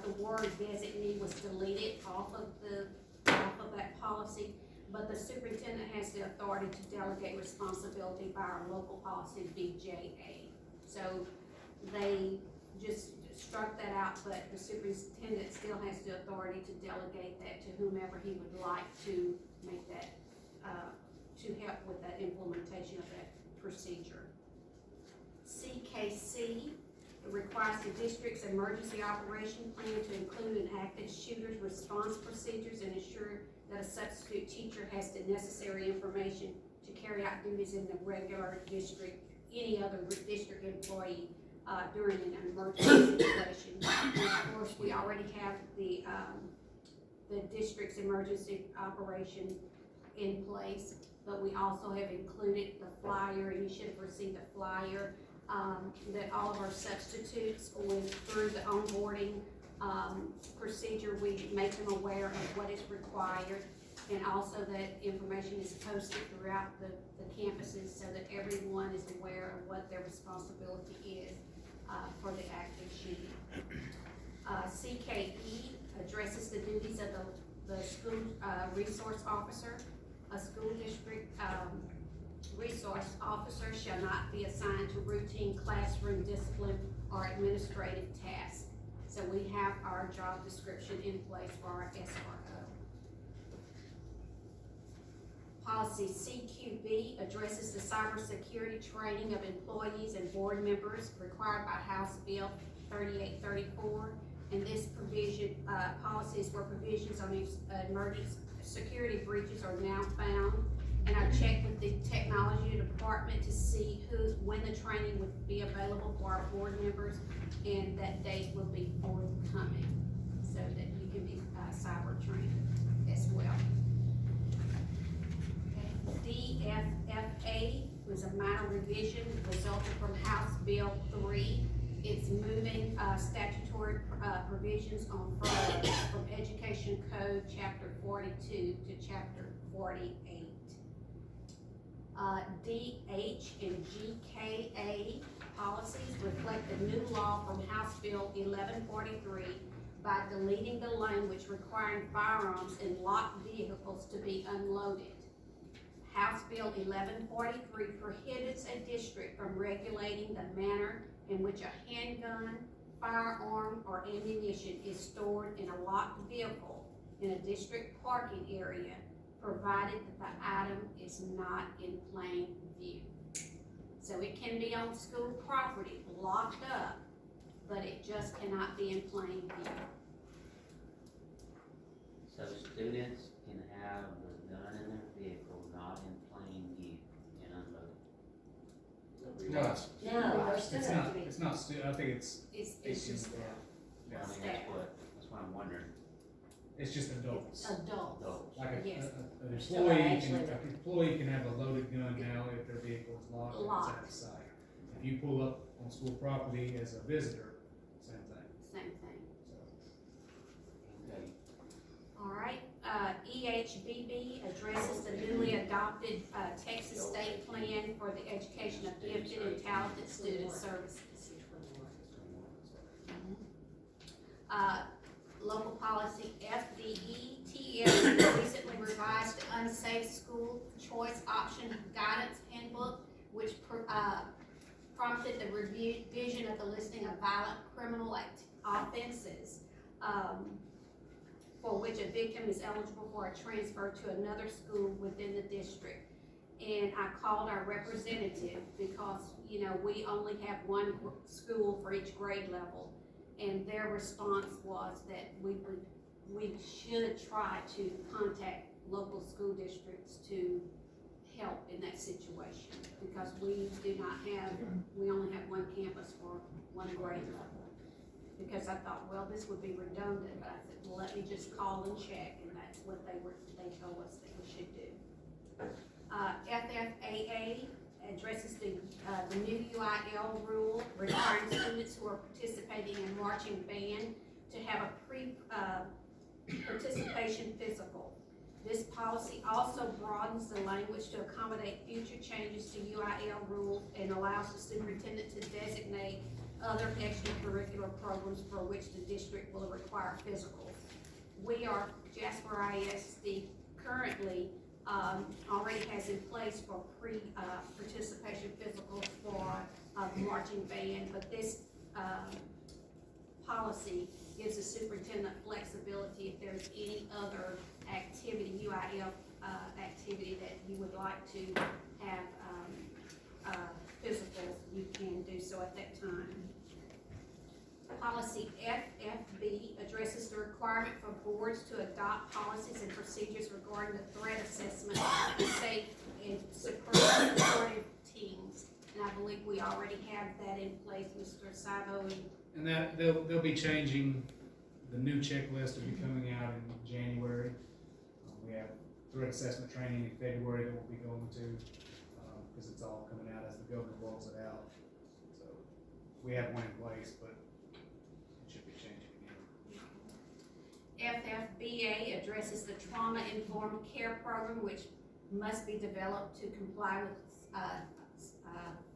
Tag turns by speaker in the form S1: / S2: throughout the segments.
S1: the word designee was deleted off of that policy, but the superintendent has the authority to delegate responsibility by our local policy BJA. So they just struck that out, but the superintendent still has the authority to delegate that to whomever he would like to make that, to help with that implementation of that procedure. CKC requires the district's emergency operation plan to include an active shooter's response procedures and ensure that a substitute teacher has the necessary information to carry out duties in the regular district, any other district employee during an emergency situation. And of course, we already have the district's emergency operation in place, but we also have included the flyer, and you should have received a flyer that all of our substitutes going through the onboarding procedure, we make them aware of what is required, and also that information is posted throughout the campuses so that everyone is aware of what their responsibility is for the active shooter. CKE addresses the duties of the school resource officer. A school district resource officer shall not be assigned to routine classroom discipline or administrative tasks. So we have our job description in place for our SRO. Policy CQB addresses the cybersecurity training of employees and board members required by House Bill 3834. And this provision, policy is where provisions on emergency security breaches are now found. And I checked with the technology department to see when the training would be available for our board members, and that date will be forthcoming so that you can be cyber trained as well. Okay. DFFA was a minor revision resulting from House Bill 3. It's moving statutory provisions on furloughs from Education Code Chapter 42 to Chapter 48. DH and GKA policies reflect the new law from House Bill 1143 by deleting the language requiring firearms in locked vehicles to be unloaded. House Bill 1143 prohibits a district from regulating the manner in which a handgun, firearm, or ammunition is stored in a locked vehicle in a district parking area, provided that the item is not in plain view. So it can be on school property, locked up, but it just cannot be in plain view.
S2: So students can have the gun in their vehicle not in plain view and unloaded.
S3: No,
S4: It's not, I think it's
S1: just
S2: I mean, that's what I'm wondering.
S4: It's just adults.
S1: adults.
S4: Like
S1: Yes.
S4: an
S5: Still
S4: employee can have a loaded gun now if their vehicle is locked and it's out of sight. If you pull up on school property as a visitor, same thing.
S1: Same thing.
S4: So,
S2: Okay.
S1: All right, EHBB addresses the newly adopted Texas State Plan for the Education of Gifted and Talented Student Services. Local policy FDE TS recently revised the Unsafe School Choice Option Guidance Handbook, which prompted the revision of the listing of violent criminal offenses for which a victim is eligible for a transfer to another school within the district. And I called our representative because, you know, we only have one school for each grade level. And their response was that we should try to contact local school districts to help in that situation, because we only have one campus for one grade level. Because I thought, well, this would be redundant, but I said, well, let me just call and check, and that's what they told us that we should do. FFAA addresses the new UIL rule requiring students who are participating in marching band to have a participation physical. This policy also broadens the language to accommodate future changes to UIL rules and allows the superintendent to designate other extracurricular programs for which the district will require physicals. We are, Jasper ISD currently, already has in place for participation physicals for, the marching band, but this, policy gives the superintendent flexibility if there's any other activity, UIF, activity that you would like to have, physicals, you can do so at that time. Policy FFB addresses the requirement for boards to adopt policies and procedures regarding the threat assessment of safe and supportive teams. And I believe we already have that in place, Mr. Sabo.
S4: And that, they'll be changing, the new checklist will be coming out in January. We have threat assessment training in February that we'll be going to, because it's all coming out as the governor rolls it out. So, we have one in place, but it should be changing again.
S1: FFBA addresses the trauma-informed care program, which must be developed to comply with,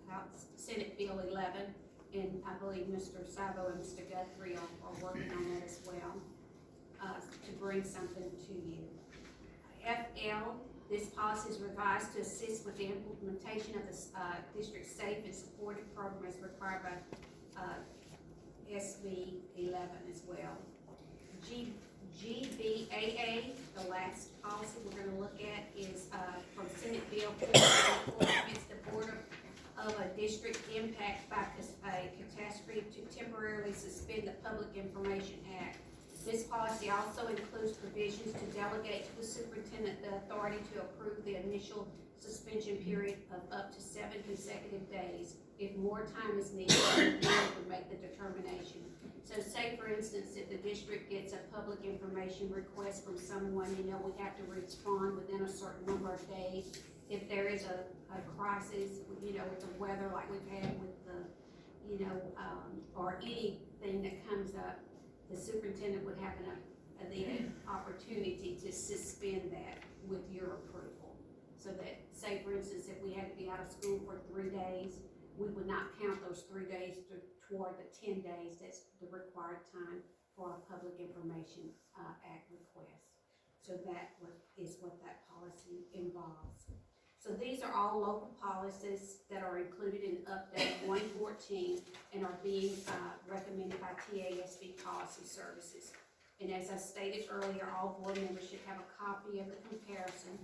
S1: House Senate Bill 11. And I believe Mr. Sabo and Mr. Guthrie are working on that as well, to bring something to you. FL, this policy is revised to assist with the implementation of the district's safe and supportive program as required by SB 11 as well. GBAA, the last policy we're going to look at is from Senate Bill 4, it's the Board of a district impact by a catastrophe to temporarily suspend the Public Information Act. This policy also includes provisions to delegate to the superintendent the authority to approve the initial suspension period of up to 7 consecutive days. If more time is needed, the board would make the determination. So say for instance, if the district gets a public information request from someone, we have to respond within a certain number of days. If there is a crisis, with the weather like we've had with the, or anything that comes up, the superintendent would have the opportunity to suspend that with your approval. So that, say for instance, if we had to be out of school for 3 days, we would not count those 3 days toward the 10 days that's the required time for a Public Information Act request. So that is what that policy involves. So these are all local policies that are included in Update 114 and are being recommended by TASB Policy Services. And as I stated earlier, all board members should have a copy of the comparison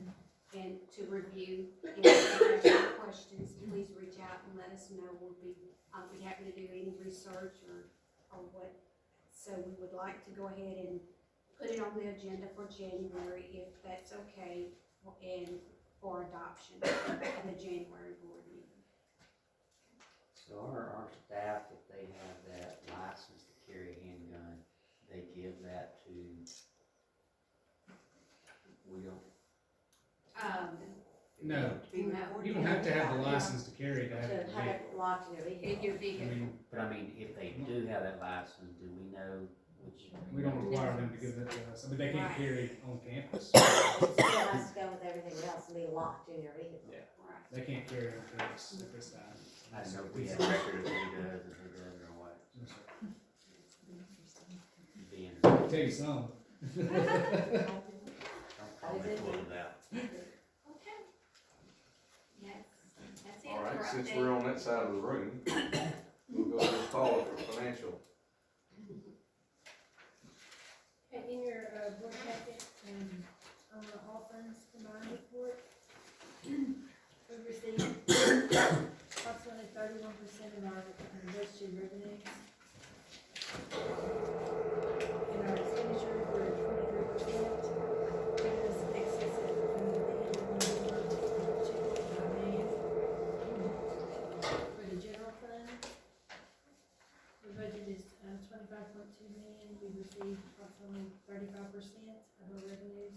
S1: and to review. If you have any questions, please reach out and let us know. I'll be happy to do any research or what. So we would like to go ahead and put it on the agenda for January, if that's okay, and for adoption at the January board meeting.
S2: So our staff, if they have that license to carry a handgun, they give that to, we don't.
S4: No, you don't have to have the license to carry to have it.
S3: To have it locked in your
S1: In
S3: vehicle.
S1: your
S4: I
S1: vehicle.
S4: mean,
S2: But I mean, if they do have that license, do we know which?
S4: we don't require them to give that to us. I mean, they can't
S3: Right.
S4: carry on campus.
S3: It still has to go with everything else and be locked in your vehicle.
S4: Yeah.
S1: Right.
S4: They can't carry on campus at this time.
S2: I don't know if we have a record of who does and who doesn't or what. Being,
S4: I'll tell you some.
S2: don't call me full of that.
S1: Okay. Yes, that's it.
S5: All right,
S1: for
S5: since
S1: update.
S5: we're on that side of the room, we'll go to Paula for financial.
S6: In your board packet, on the all funds combined report, we received approximately 31% of our budgeted revenues. And our expenditures were 23%, giving us an excess of $2.5 million. For the general fund, the budget is 25.2 million. We received approximately 35% of our revenues,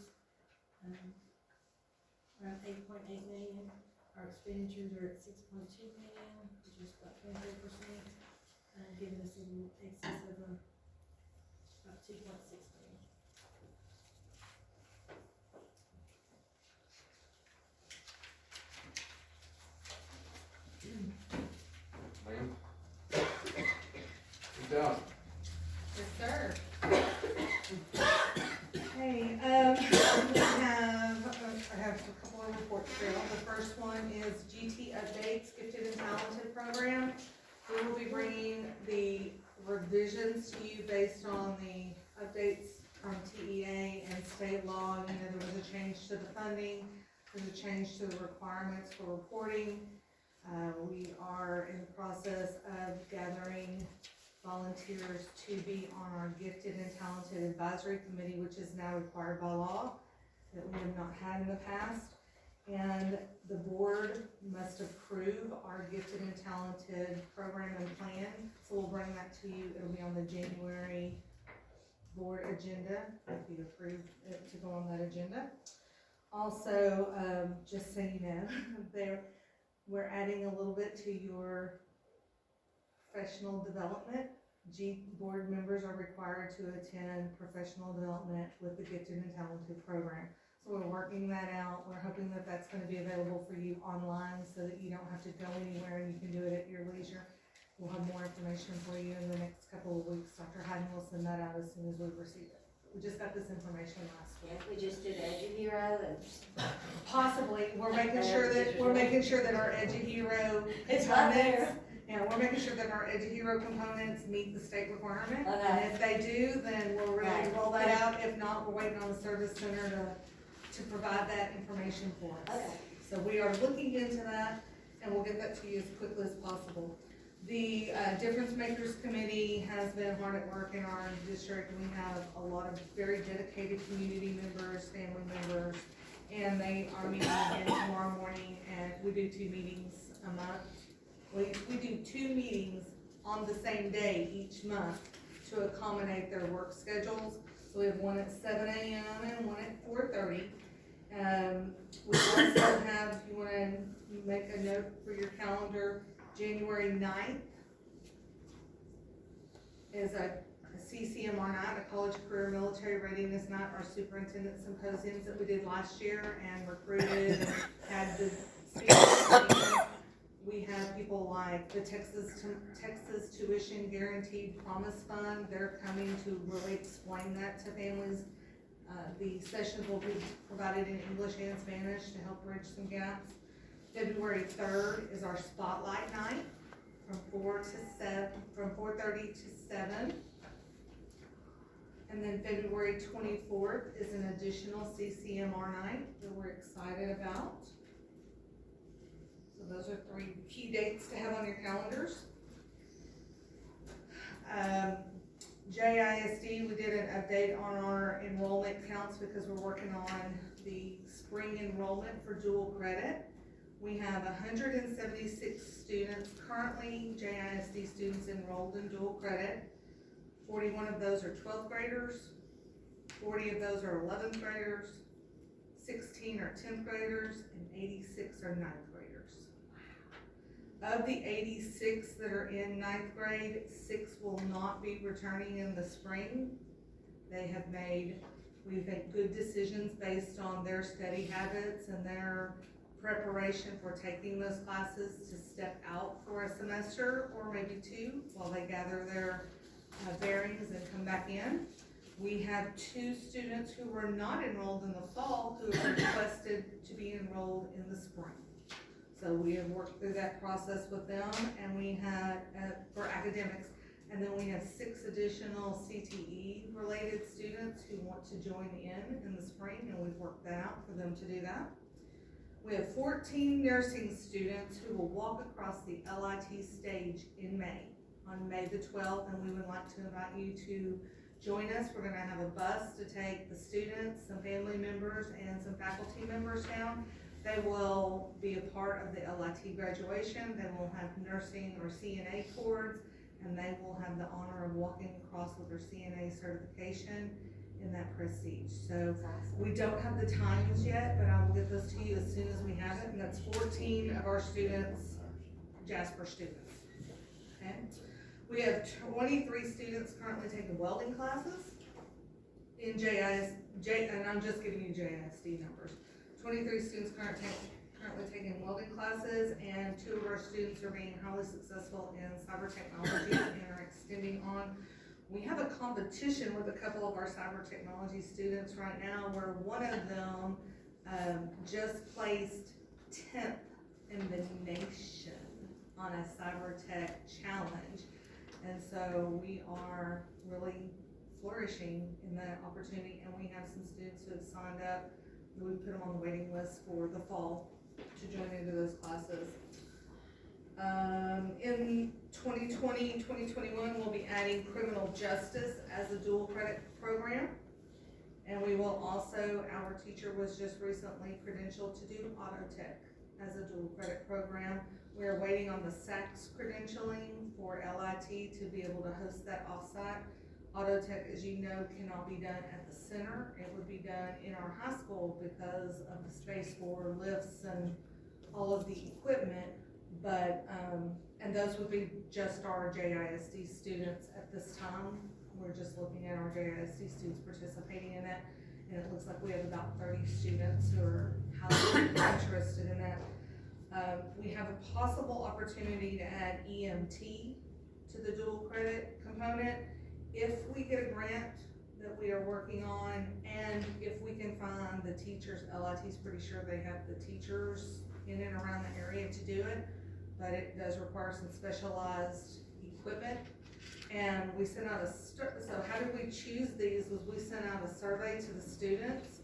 S6: around 8.8 million. Our expenditures are at 6.2 million, which is about 23%, giving us an excess of about 2.6 million.
S5: Ma'am?
S7: Hey, I have a couple of reports here. The first one is GT Updates, Gifted and Talented Program. We will be bringing the revisions to you based on the updates from TEA and state law. You know, there was a change to the funding, there's a change to the requirements for reporting. We are in the process of gathering volunteers to be on our Gifted and Talented Advisory Committee, which is now required by law, that we have not had in the past. And the board must approve our Gifted and Talented program and plan, so we'll bring that to you. It'll be on the January board agenda, if you approve it to go on that agenda. Also, just so you know, we're adding a little bit to your professional development. Board members are required to attend professional development with the Gifted and Talented program. So we're working that out. We're hoping that that's going to be available for you online so that you don't have to go anywhere and you can do it at your leisure. We'll have more information for you in the next couple of weeks. Dr. Hayden will send that out as soon as we receive it. We just got this information last week.
S3: If we just did EduHero and.
S7: Possibly, we're making sure that our EduHero
S3: It's not there.
S7: Yeah, we're making sure that our EduHero components meet the state requirement.
S3: Okay.
S7: And if they do, then we'll really
S3: Right.
S7: roll that out. If not, we're waiting on the service center to provide that information for us.
S3: Okay.
S7: So we are looking into that, and we'll get that to you as quickly as possible. The Difference Makers Committee has been hard at work in our district. We have a lot of very dedicated community members, family members, and they are meeting again tomorrow morning, and we do 2 meetings a month. We do 2 meetings on the same day each month to accommodate their work schedules. So we have one at 7 a.m. and one at 4:30. We also have, if you wanna make a note for your calendar, January 9th is a CCMR night, a College Career Military Readiness Night, our superintendent symposiums that we did last year and recruited and had the speakers. We have people like the Texas Tuition Guaranteed Promise Fund. They're coming to really explain that to families. The sessions will be provided in English and Spanish to help bridge some gaps. February 3rd is our Spotlight Night from 4:30 to 7. And then February 24th is an additional CCMR night that we're excited about. So those are 3 key dates to have on your calendars. JISD, we did an update on our enrollment counts because we're working on the spring enrollment for dual credit. We have 176 students, currently JISD students enrolled in dual credit. 41 of those are 12th graders, 40 of those are 11th graders, 16 are 10th graders, and 86 are 9th graders. Of the 86 that are in 9th grade, 6 will not be returning in the spring. We've made good decisions based on their study habits and their preparation for taking those classes to step out for a semester or maybe 2 while they gather their bearings and come back in. We have 2 students who were not enrolled in the fall who have requested to be enrolled in the spring. So we have worked through that process with them, and we had, for academics, and then we have 6 additional CTE related students who want to join in the spring, and we've worked that out for them to do that. We have 14 nursing students who will walk across the LIT stage in May, on May the 12th, and we would like to invite you to join us. We're gonna have a bus to take the students, some family members, and some faculty members down. They will be a part of the LIT graduation. They will have nursing or CNA cords, and they will have the honor of walking across with their CNA certification in that prestige. So we don't have the times yet, but I will get those to you as soon as we have it, and that's 14 of our students, Jasper students. Okay? We have 23 students currently taking welding classes in and I'm just giving you JISD numbers. 23 students currently taking welding classes, and 2 of our students are being highly successful in cyber technology and are extending on. We have a competition with a couple of our cyber technology students right now where one of them just placed 10th in the nation on a cyber tech challenge. And so we are really flourishing in that opportunity, and we have some students who have signed up. We put them on the waiting list for the fall to join into those classes. In 2020, 2021, we'll be adding criminal justice as a dual credit program. And we will also, our teacher was just recently credentialed to do auto tech as a dual credit program. We're waiting on the SACS credentialing for LIT to be able to host that offsite. Auto tech, as you know, cannot be done at the center. It would be done in our high school because of the space for lifts and all of the equipment. But, and those would be just our JISD students at this time. We're just looking at our JISD students participating in that. And it looks like we have about 30 students who are highly interested in that. We have a possible opportunity to add EMT to the dual credit component if we get a grant that we are working on, and if we can find the teachers. LIT's pretty sure they have the teachers in and around the area to do it, but it does require some specialized equipment. And we sent out so how did we choose these was we sent out a survey to the students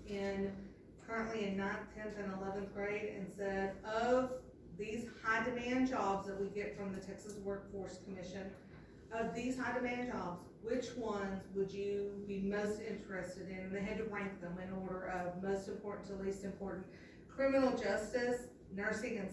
S7: currently in 9th, 10th, and 11th grade, and said, of these high demand jobs that we get from the Texas Workforce Commission, of these high demand jobs, which ones would you be most interested in? And they had to rank them in order of most important to least important. Criminal justice, nursing, and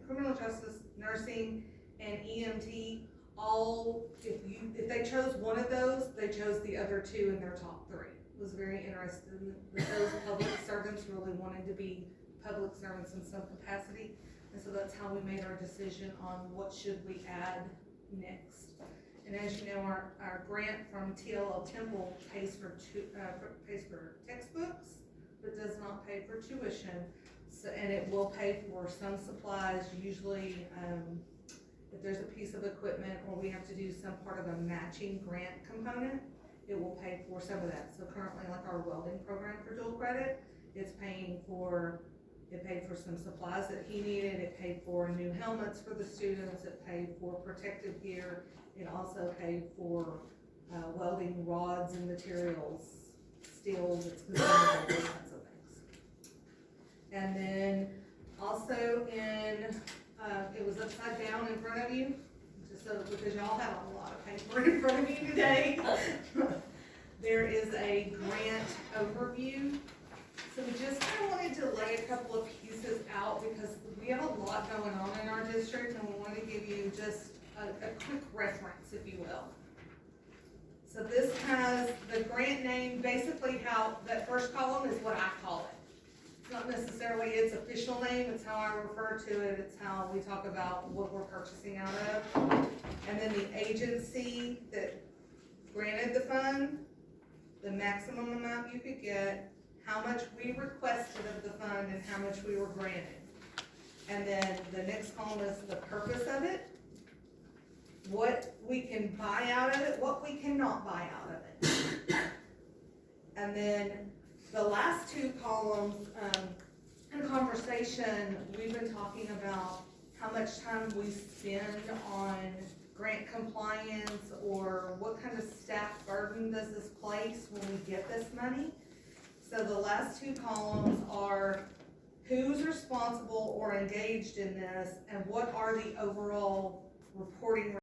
S7: criminal justice, nursing, and EMT, all, if they chose one of those, they chose the other two in their top 3. Was very interested in those public servants really wanted to be public servants in some capacity. And so that's how we made our decision on what should we add next. And as you know, our grant from TLL Temple pays for textbooks, but does not pay for tuition. So, and it will pay for some supplies, usually if there's a piece of equipment or we have to do some part of a matching grant component, it will pay for some of that. So currently, like our welding program for dual credit, it paid for some supplies that he needed. It paid for new helmets for the students. It paid for protective gear. It also paid for welding rods and materials, steels, it's consumables, those kinds of things. And then also it was upside down in front of you, just so because y'all have a lot of paper in front of you today. There is a grant overview. So we just kind of wanted to lay a couple of pieces out because we have a lot going on in our district, and we want to give you just a quick reference, if you will. So this has the grant name, basically how that first column is what I call it. It's not necessarily its official name, it's how I refer to it, it's how we talk about what we're purchasing out of. And then the agency that granted the fund, the maximum amount you could get, how much we requested of the fund, and how much we were granted. And then the next column is the purpose of it, what we can buy out of it, what we cannot buy out of it. And then the last two columns, in conversation, we've been talking about how much time we spend on grant compliance, or what kind of staff burden does this place when we get this money. So the last two columns are who's responsible or engaged in this, and what are the overall reporting